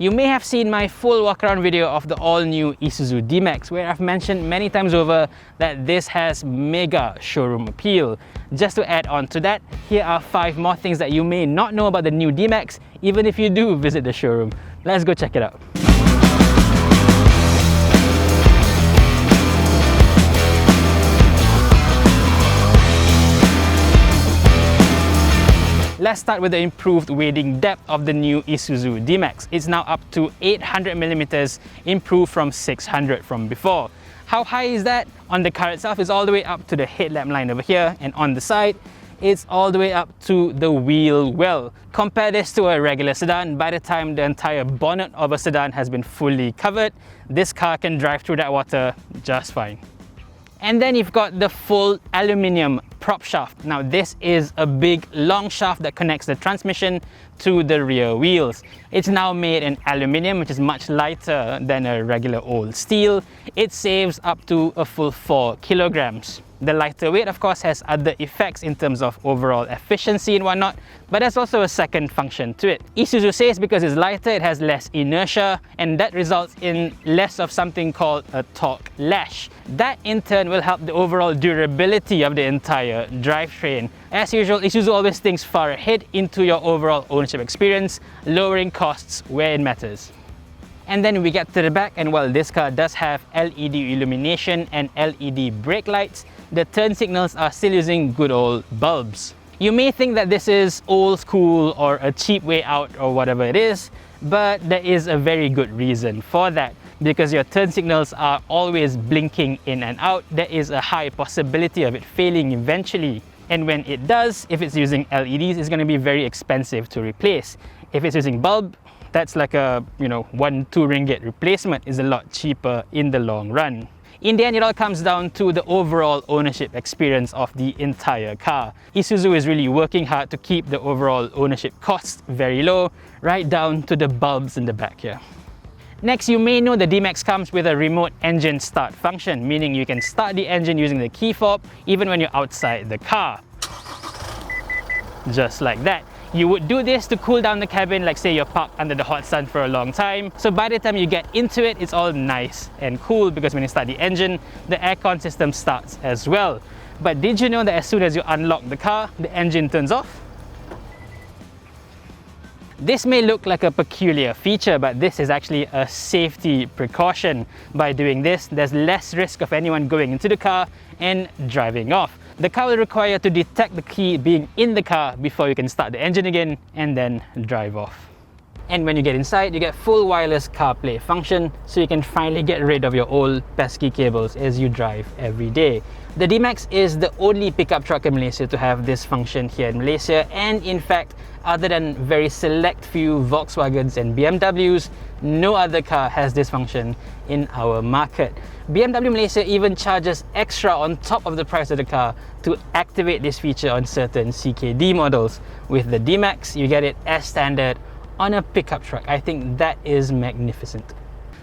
You may have seen my full walk-around video of the all-new Isuzu D-Max, where I've mentioned many times over that this has mega showroom appeal. Just to add on to that, here are 5 more things that you may not know about the new D-Max, even if you do visit the showroom. Let's go check it out. Let's start with the improved wading depth of the new Isuzu D-Max. It's now up to 800mm, improved from 600 from before. How high is that? On the car itself, it's all the way up to the headlamp line over here, and on the side, it's all the way up to the wheel well. Compare this to a regular sedan. By the time the entire bonnet of a sedan has been fully covered, this car can drive through that water just fine. And then you've got the full aluminium prop shaft. Now this is a big long shaft that connects the transmission to the rear wheels. It's now made in aluminium, which is much lighter than a regular old steel. It saves up to a full 4 kilograms. The lighter weight, of course, has other effects in terms of overall efficiency and whatnot, but there's also a second function to it. Isuzu says because it's lighter, it has less inertia, and that results in less of something called a torque lash. That in turn will help the overall durability of the entire drivetrain. As usual, Isuzu always thinks far ahead into your overall ownership experience, lowering costs where it matters. And then we get to the back, and while this car does have LED illumination and LED brake lights, the turn signals are still using good old bulbs. You may think that this is old school or a cheap way out or whatever it is, but there is a very good reason for that. Because your turn signals are always blinking in and out, there is a high possibility of it failing eventually. And when it does, if it's using LEDs, it's going to be very expensive to replace. If it's using bulb, that's like a 1-2 ringgit replacement, is a lot cheaper in the long run. In the end, it all comes down to the overall ownership experience of the entire car. Isuzu is really working hard to keep the overall ownership costs very low, right down to the bulbs in the back here. Next, you may know the D-Max comes with a remote engine start function, meaning you can start the engine using the key fob even when you're outside the car. Just like that. You would do this to cool down the cabin, like say you're parked under the hot sun for a long time. So by the time you get into it, it's all nice and cool because when you start the engine, the aircon system starts as well. But did you know that as soon as you unlock the car, the engine turns off? This may look like a peculiar feature, but this is actually a safety precaution. By doing this, there's less risk of anyone going into the car and driving off. The car will require you to detect the key being in the car before you can start the engine again and then drive off. And when you get inside, you get full wireless CarPlay function, so you can finally get rid of your old pesky cables as you drive every day. The D-Max is the only pickup truck in Malaysia to have this function here in Malaysia, and in fact, other than very select few Volkswagens and BMWs, no other car has this function in our market. BMW Malaysia even charges extra on top of the price of the car to activate this feature on certain CKD models. With the D-Max, you get it as standard on a pickup truck. I think that is magnificent.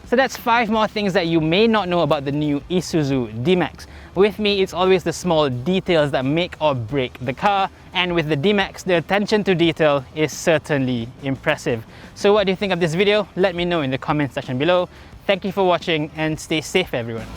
So that's 5 more things that you may not know about the new Isuzu D-Max. With me, it's always the small details that make or break the car, and with the D-Max, the attention to detail is certainly impressive. So what do you think of this video? Let me know in the comment section below. Thank you for watching and stay safe, everyone.